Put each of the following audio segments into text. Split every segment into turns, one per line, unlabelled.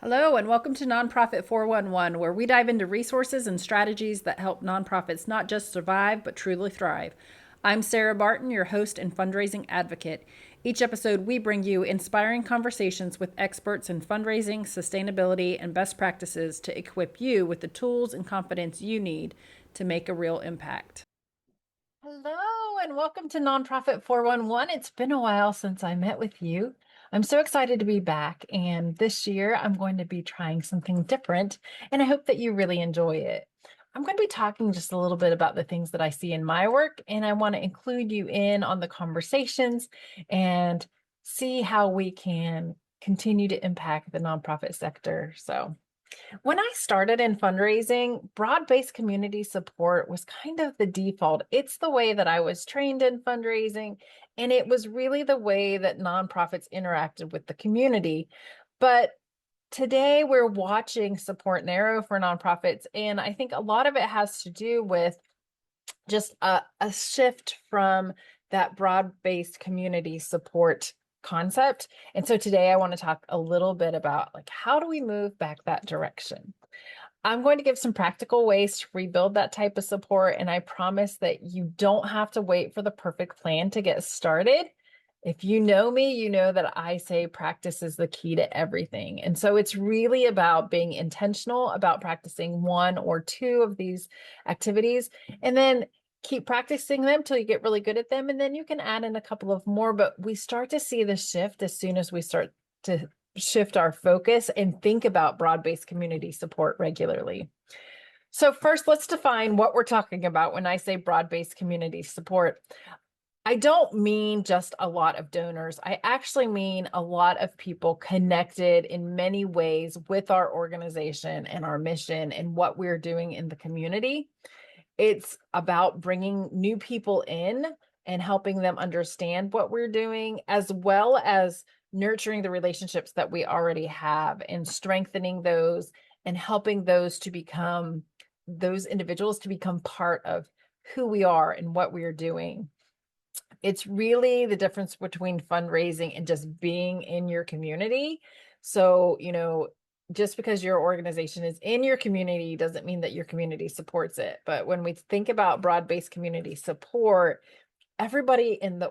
Hello, and welcome to Nonprofit 411, where we dive into resources and strategies that help nonprofits not just survive, but truly thrive. I'm Sarah Barton, your host and fundraising advocate. Each episode, we bring you inspiring conversations with experts in fundraising, sustainability, and best practices to equip you with the tools and confidence you need to make a real impact. Hello, and welcome to Nonprofit 411. It's been a while since I met with you. I'm so excited to be back, and this year I'm going to be trying something different, and I hope that you really enjoy it. I'm going to be talking just a little bit about the things that I see in my work, and I want to include you in on the conversations and see how we can continue to impact the nonprofit sector. So, when I started in fundraising, broad-based community support was kind of the default. It's the way that I was trained in fundraising, and it was really the way that nonprofits interacted with the community. But today we're watching support narrow for nonprofits, and I think a lot of it has to do with just a shift from that broad-based community support concept. And so today I want to talk a little bit about like how do we move back that direction? I'm going to give some practical ways to rebuild that type of support, and I promise that you don't have to wait for the perfect plan to get started. If you know me, you know that I say practice is the key to everything. And so it's really about being intentional about practicing one or two of these activities, and then keep practicing them till you get really good at them. And then you can add in a couple of more, but we start to see the shift as soon as we start to shift our focus and think about broad-based community support regularly. So first, let's define what we're talking about when I say broad-based community support. I don't mean just a lot of donors. I actually mean a lot of people connected in many ways with our organization and our mission and what we're doing in the community. It's about bringing new people in and helping them understand what we're doing, as well as nurturing the relationships that we already have and strengthening those and helping those individuals to become part of who we are and what we are doing. It's really the difference between fundraising and just being in your community. So, just because your organization is in your community doesn't mean that your community supports it. But when we think about broad-based community support, everybody in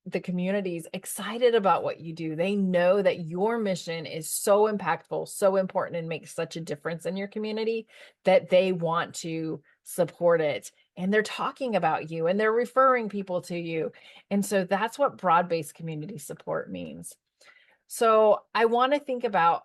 the community is excited about what you do. They know that your mission is so impactful, so important, and makes such a difference in your community that they want to support it. And they're talking about you and they're referring people to you. And so that's what broad-based community support means. So I want to think about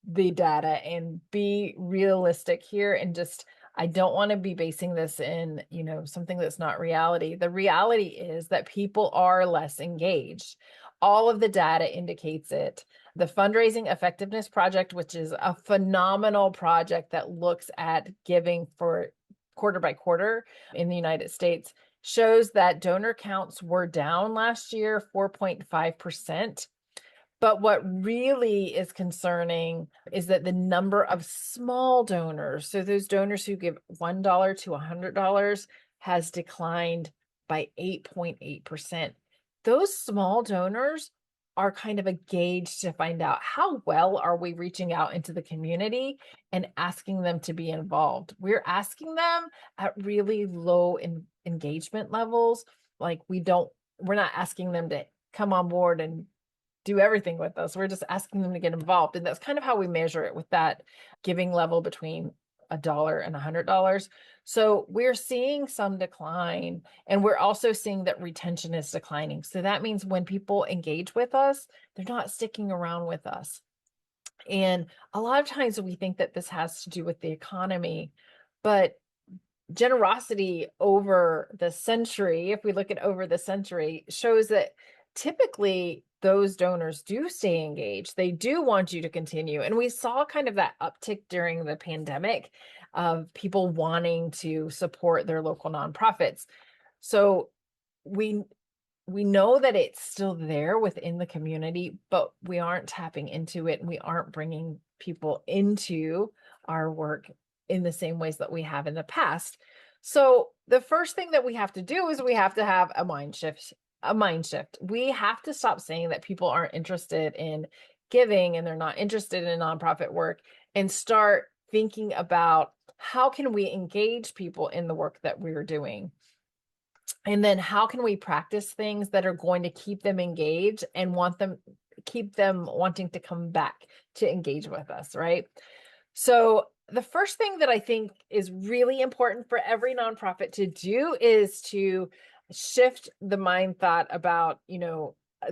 the data and be realistic here and just I don't want to be basing this in, something that's not reality. The reality is that people are less engaged. All of the data indicates it. The Fundraising Effectiveness Project, which is a phenomenal project that looks at giving for quarter by quarter in the United States, shows that donor counts were down last year 4.5%. But what really is concerning is that the number of small donors, so those donors who give $1 to $100, has declined by 8.8%. Those small donors are kind of a gauge to find out how well are we reaching out into the community and asking them to be involved. We're asking them at really low engagement levels. Like we're not asking them to come on board and do everything with us. We're just asking them to get involved. And that's kind of how we measure it with that giving level between $1 and $100. So we're seeing some decline, and we're also seeing that retention is declining. So that means when people engage with us, they're not sticking around with us. And a lot of times we think that this has to do with the economy, but generosity over the century, if we look at over the century, shows that typically those donors do stay engaged. They do want you to continue. And we saw kind of that uptick during the pandemic of people wanting to support their local nonprofits. So we we know that it's still there within the community, but we aren't tapping into it and we aren't bringing people into our work in the same ways that we have in the past. So the first thing that we have to do is we have to have a mind shift. We have to stop saying that people aren't interested in
giving and they're not interested in nonprofit work, and start thinking about how can we engage people in the work that we're doing? And then how can we practice things that are going to keep them engaged and keep them wanting to come back to engage with us, right? So the first thing that I think is really important for every nonprofit to do is to shift the mind thought about,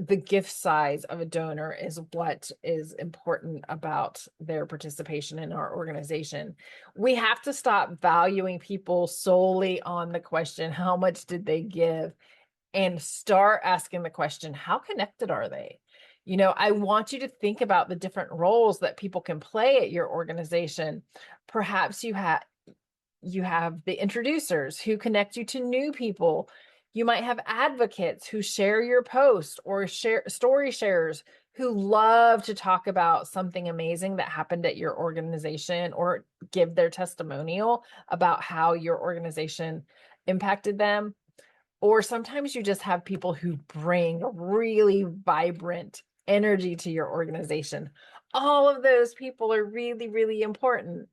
the gift size of a donor is what is important about their participation in our organization. We have to stop valuing people solely on the question, how much did they give? And start asking the question, how connected are they? I want you to think about the different roles that people can play at your organization. Perhaps you have the introducers who connect you to new people. You might have advocates who share your post, or share story sharers who love to talk about something amazing that happened at your organization, or give their testimonial about how your organization impacted them. Or sometimes you just have people who bring a really vibrant energy to your organization. All of those people are really, really important.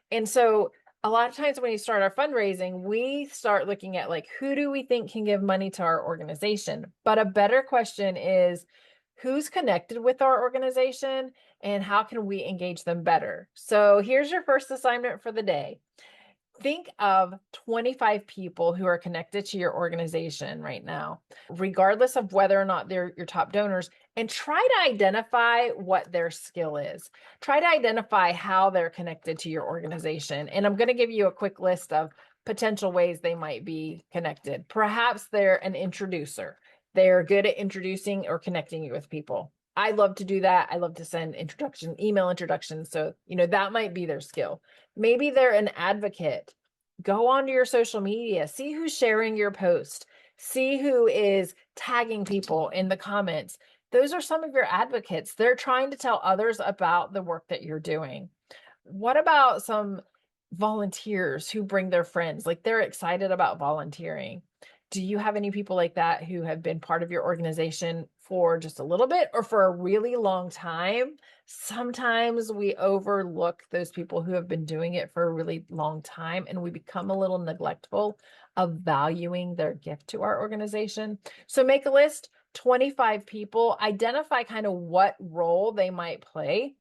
And so a lot of times when you start our fundraising, we start looking at, like, who do we think can give money to our organization? But a better question is, who's connected with our organization and how can we engage them better? So here's your first assignment for the day. Think of 25 people who are connected to your organization right now, regardless of whether or not they're your top donors, and try to identify what their skill is. Try to identify how they're connected to your organization. And I'm going to give you a quick list of potential ways they might be connected. Perhaps they're an introducer. They're good at introducing or connecting you with people. I love to do that. I love to send email introductions. So, that might be their skill. Maybe they're an advocate. Go onto your social media, see who's sharing your post, see who is tagging people in the comments. Those are some of your advocates. They're trying to tell others about the work that you're doing. What about some volunteers who bring their friends? Like, they're excited about volunteering. Do you have any people like that who have been part of your organization for just a little bit or for a really long time? Sometimes we overlook those people who have been doing it for a really long time, and we become a little neglectful of valuing their gift to our organization. So make a list, 25 people, identify kind of what role they might play.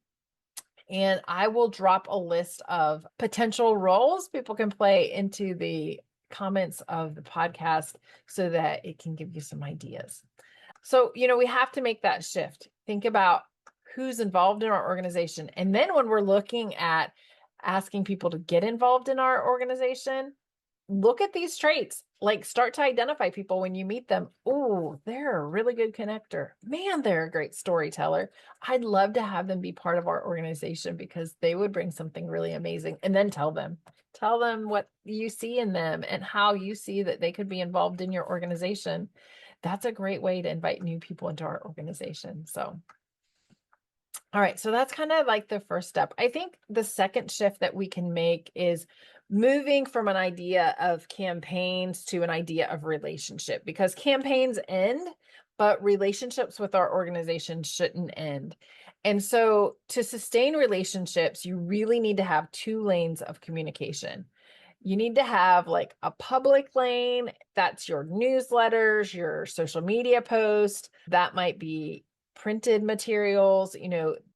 And I will drop a list of potential roles people can play into the comments of the podcast so that it can give you some ideas. So, we have to make that shift. Think about who's involved in our organization. And then when we're looking at asking people to get involved in our organization, look at these traits. Like, start to identify people when you meet them. Oh, they're a really good connector. Man, they're a great storyteller. I'd love to have them be part of our organization because they would bring something really amazing. And then tell them what you see in them and how you see that they could be involved in your organization. That's a great way to invite new people into our organization. So, all right, so that's kind of like the first step. I think the second shift that we can make is moving from an idea of campaigns to an idea of relationship, because campaigns end, but relationships with our organization shouldn't end. And so to sustain relationships, you really need to have two lanes of communication. You need to have, like, a public lane. That's your newsletters, your social media posts. That might be printed materials.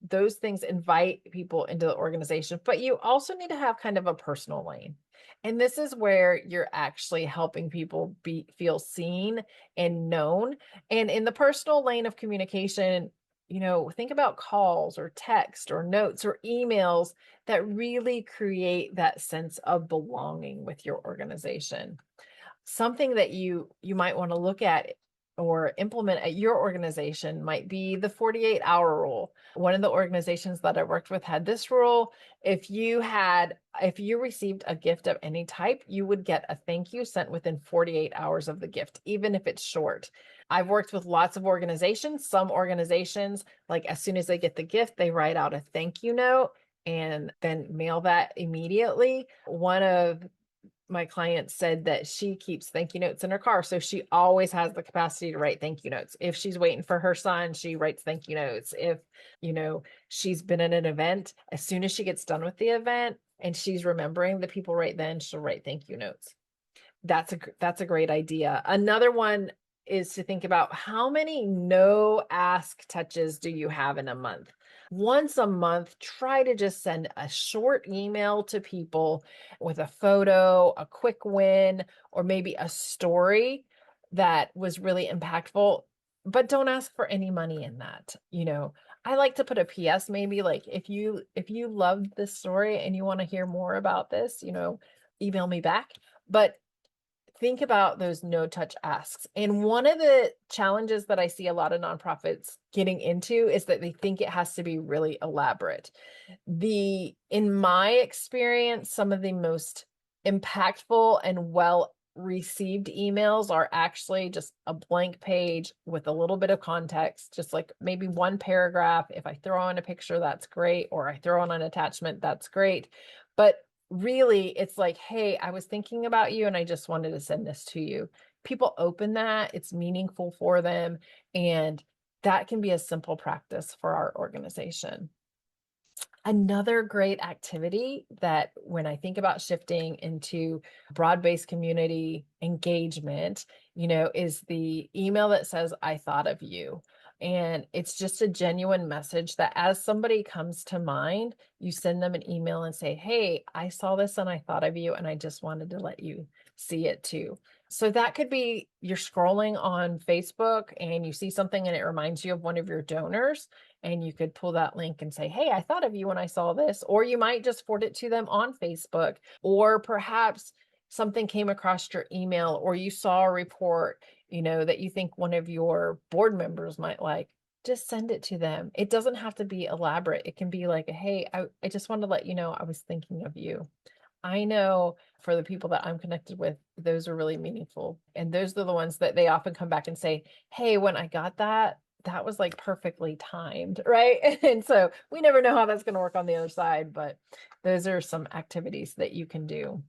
Those things invite people into the organization, but you also need to have kind of a personal lane. And this is where you're actually helping people feel seen and known. And in the personal lane of communication, think about calls or text or notes or emails that really create that sense of belonging with your organization. Something that you might want to look at or implement at your organization might be the 48-hour rule. One of the organizations that I worked with had this rule. If you received a gift of any type, you would get a thank you sent within 48 hours of the gift, even if it's short. I've worked with lots of organizations. Some organizations, like, as soon as they get the gift, they write out a thank you note and then mail that immediately. One of my client said that she keeps thank you notes in her car. So she always has the capacity to write thank you notes. If she's waiting for her son, she writes thank you notes. If, she's been at an event, as soon as she gets done with the event and she's remembering the people right then, she'll write thank you notes. That's a great idea. Another one is to think about how many no ask touches do you have in a month? Once a month, try to just send a short email to people with a photo, a quick win, or maybe a story that was really impactful, but don't ask for any money in that. I like to put a PS, maybe like if you loved this story and you want to hear more about this, email me back. But think about those no touch asks. And one of the challenges that I see a lot of nonprofits getting into is that they think it has to be really elaborate. In my experience, some of the most impactful and well received emails are actually just a blank page with a little bit of context, just like maybe one paragraph. If I throw in a picture, that's great. Or I throw in an attachment, that's great. But really, it's like, hey, I was thinking about you and I just wanted to send this to you. People open that, it's meaningful for them. And that can be a simple practice for our organization. Another great activity that when I think about shifting into broad-based community engagement, is the email that says, I thought of you. And it's just a genuine message that as somebody comes to mind, you send them an email and say, hey, I saw this and I thought of you, and I just wanted to let you see it too. So that could be you're scrolling on Facebook and you see something and it reminds you of one of your donors, and you could pull that link and say, hey, I thought of you when I saw this. Or you might just forward it to them on Facebook, or perhaps something came across your email, or you saw a report, that you think one of your board members might like. Just send it to them. It doesn't have to be elaborate. It can be like, hey, I just wanted to let you know I was thinking of you. I know for the people that I'm connected with, those are really meaningful. And those are the ones that they often come back and say, hey, when I got that was like perfectly timed, right? And so we never know how that's going to work on the other side, but those are some activities that you can do.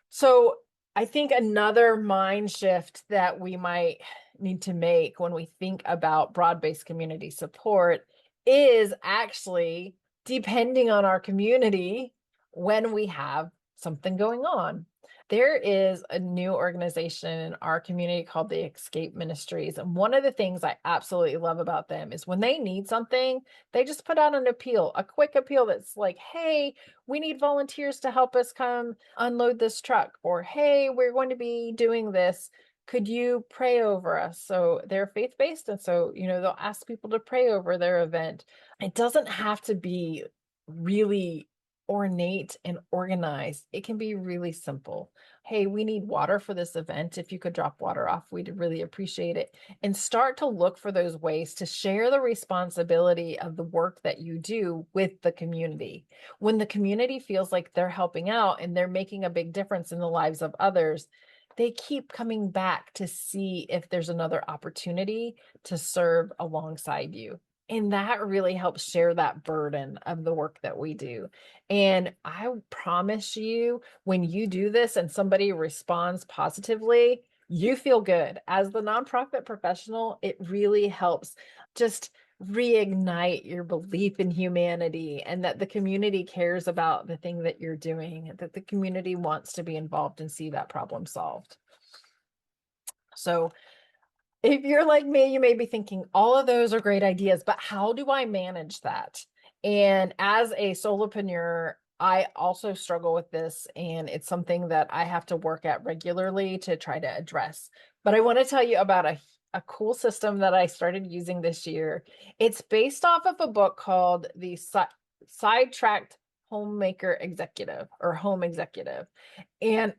So I think another mind shift that we might need to make when we think about broad-based community support is actually depending on our community when we have something going on. There is a new organization in our community called the Escape Ministries. And one of the things I absolutely love about them is when they need something, they just put out an appeal, a quick appeal that's like, hey, we need volunteers to help us come unload this truck. Or, hey, we're going to be doing this. Could you pray over us? So they're faith-based. And so, they'll ask people to pray over their event. It doesn't have to be really ornate and organized. It can be really simple. Hey, we need water for this event. If you could drop water off, we'd really appreciate it. And start to look for those ways to share the responsibility of the work that you do with the community. When the community feels like they're helping out and they're making a big difference in the lives of others, they keep coming back to see if there's another opportunity to serve alongside you. And that really helps share that burden of the work that we do. And I promise you, when you do this and somebody responds positively, you feel good. As the nonprofit professional, it really helps just reignite your belief in humanity and that the community cares about the thing that you're doing, that the community wants to be involved and see that problem solved. So if you're like me, you may be thinking all of those are great ideas, but how do I manage that? And as a solopreneur, I also struggle with this, and it's something that I have to work at regularly to try to address. But I want to tell you about a cool system that I started using this year. It's based off of a book called The Sidetracked Homemaker Executive or Home Executive. And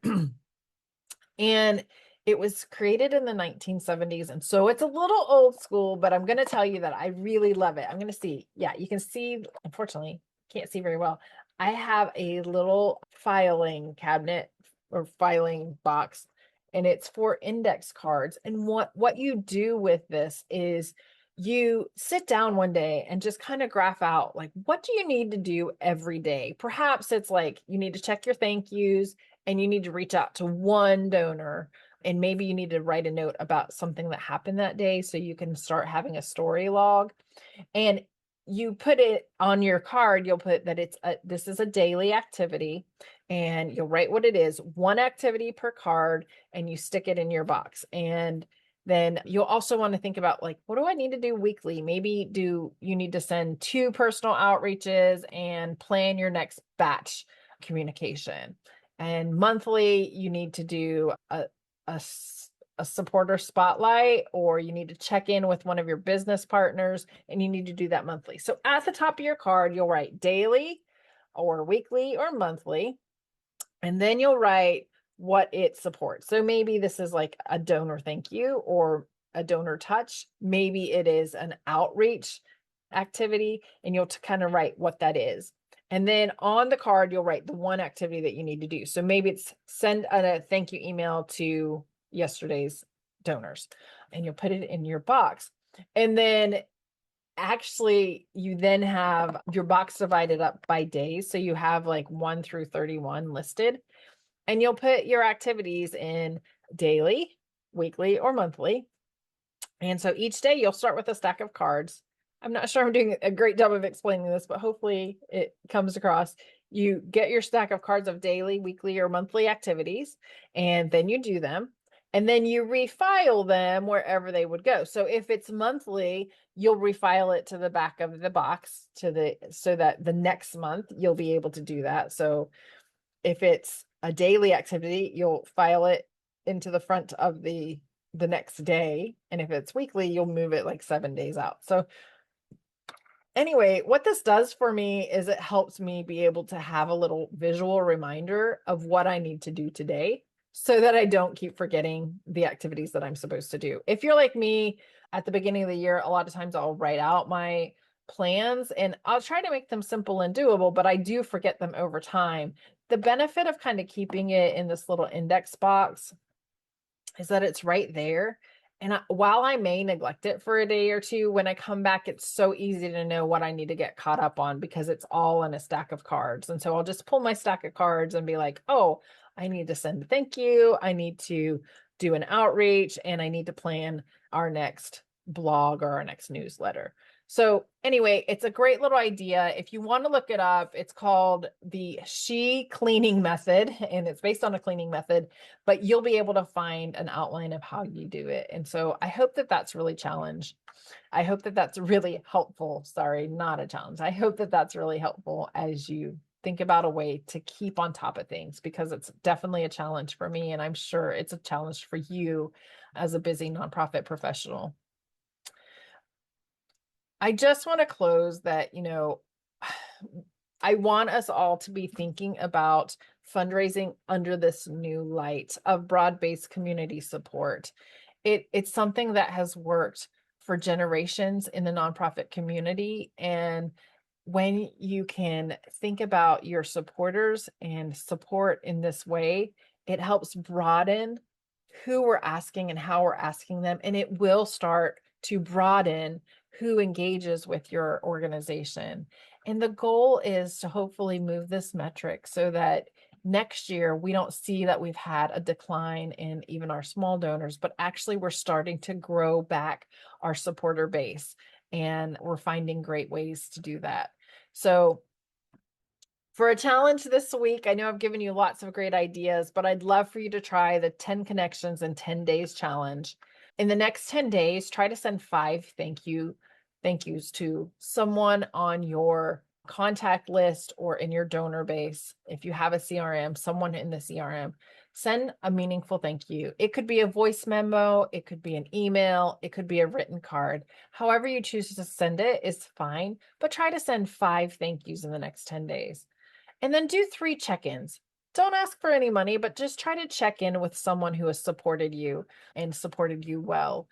and it was created in the 1970s. And so it's a little old school, but I'm going to tell you that I really love it. I'm going to see. Yeah, you can see, unfortunately, can't see very well. I have a little filing cabinet or filing box, and it's for index cards. And what you do with this is you sit down one day and just kind of graph out, like, what do you need to do every day? Perhaps it's like you need to check your thank yous, and you need to reach out to one donor, and maybe you need to write a note about something that happened that day so you can start having a story log. And you put it on your card, you'll put that this is a daily activity, and you'll write what it is, one activity per card, and you stick it in your box. And then you'll also want to think about, like, what do I need to do weekly? Maybe do you need to send 2 personal outreaches and plan your next batch communication? And monthly, you need to do a supporter spotlight, or you need to check in with one of your business partners, and you need to do that monthly. So at the top of your card, you'll write daily or weekly or monthly, and then you'll write what it supports. So maybe this is like a donor thank you or a donor touch. Maybe it is an outreach activity, and you'll kind of write what that is. And then on the card, you'll write the one activity that you need to do. So maybe it's send a thank you email to yesterday's donors, and you'll put it in your box. And then actually you then have your box divided up by days. So you have like 1 through 31 listed, and you'll put your activities in daily, weekly, or monthly. And so each day you'll start with a stack of cards. I'm not sure I'm doing a great job of explaining this, but hopefully it comes across. You get your stack of cards of daily, weekly, or monthly activities, and then you do them. And then you refile them wherever they would go. So if it's monthly, you'll refile it to the back of the box so that the next month you'll be able to do that. So if it's a daily activity, you'll file it into the front of the next day. And if it's weekly, you'll move it like 7 days out. So anyway, what this does for me is it helps me be able to have a little visual reminder of what I need to do today, so that I don't keep forgetting the activities that I'm supposed to do. If you're like me, at the beginning of the year, a lot of times I'll write out my plans and I'll try to make them simple and doable, but I do forget them over time. The benefit of kind of keeping it in this little index box is that it's right there. And while I may neglect it for a day or two, when I come back, it's so easy to know what I need to get caught up on because it's all in a stack of cards. And so I'll just pull my stack of cards and be like, oh, I need to send a thank you. I need to do an outreach, and I need to plan our next blog or our next newsletter. So anyway, it's a great little idea. If you want to look it up, it's called the She Cleaning Method, and it's based on a cleaning method, but you'll be able to find an outline of how you do it. And so I hope that that's really challenge. I hope that that's really helpful. Sorry, not a challenge. I hope that that's really helpful as you think about a way to keep on top of things, because it's definitely a challenge for me. And I'm sure it's a challenge for you as a busy nonprofit professional. I just want to close that, I want us all to be thinking about fundraising under this new light of broad-based community support. It's something that has worked for generations in the nonprofit community. And when you can think about your supporters and support in this way, it helps broaden who we're asking and how we're asking them. And it will start to broaden who engages with your organization. And the goal is to hopefully move this metric so that next year we don't see that we've had a decline in even our small donors, but actually we're starting to grow back our supporter base, and we're finding great ways to do that. So for a challenge this week, I know I've given you lots of great ideas, but I'd love for you to try the 10 connections in 10 days challenge. In the next 10 days, try to send 5 thank yous to someone on your contact list or in your donor base. If you have a CRM, someone in the CRM, send a meaningful thank you. It could be a voice memo, it could be an email, it could be a written card. However you choose to send it is fine, but try to send 5 thank yous in the next 10 days. And then do 3 check-ins. Don't ask for any money, but just try to check in with someone who has supported you and supported you well.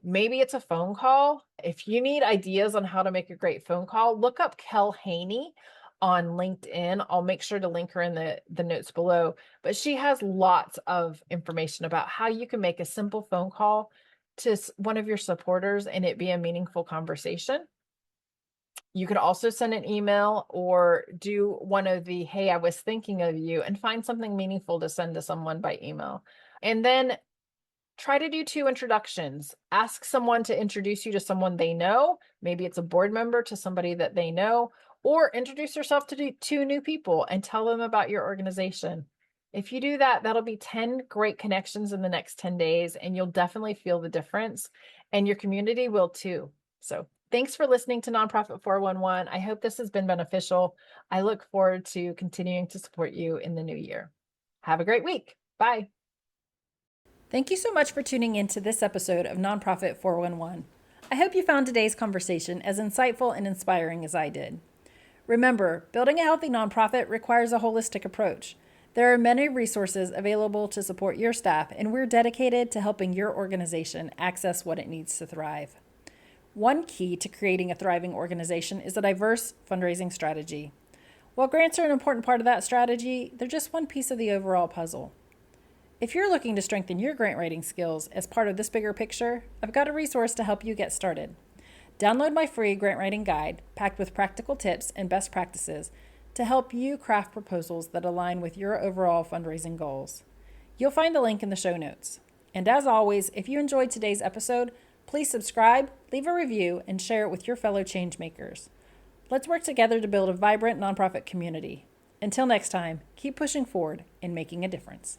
Maybe it's a phone call. If you need ideas on how to make a great phone call, look up Kel Haney on LinkedIn. I'll make sure to link her in the notes below, but she has lots of information about how you can make a simple phone call to one of your supporters and it be a meaningful conversation. You could also send an email or do one of the, hey, I was thinking of you, and find something meaningful to send to someone by email. And then try to do 2 introductions. Ask someone to introduce you to someone they know. Maybe it's a board member to somebody that they know, or introduce yourself to 2 new people and tell them about your organization. If you do that, that'll be 10 great connections in the next 10 days, and you'll definitely feel the difference, and your community will too. So thanks for listening to Nonprofit 411. I hope this has been beneficial. I look forward to continuing to support you in the new year. Have a great week. Bye.
Thank you so much for tuning in to this episode of Nonprofit 411. I hope you found today's conversation as insightful and inspiring as I did. Remember, building a healthy nonprofit requires a holistic approach. There are many resources available to support your staff, and we're dedicated to helping your organization access what it needs to thrive. One key to creating a thriving organization is a diverse fundraising strategy. While grants are an important part of that strategy, they're just one piece of the overall puzzle. If you're looking to strengthen your grant writing skills as part of this bigger picture, I've got a resource to help you get started. Download my free grant writing guide, packed with practical tips and best practices to help you craft proposals that align with your overall fundraising goals. You'll find the link in the show notes. And as always, if you enjoyed today's episode, please subscribe, leave a review, and share it with your fellow changemakers. Let's work together to build a vibrant nonprofit community. Until next time, keep pushing forward and making a difference.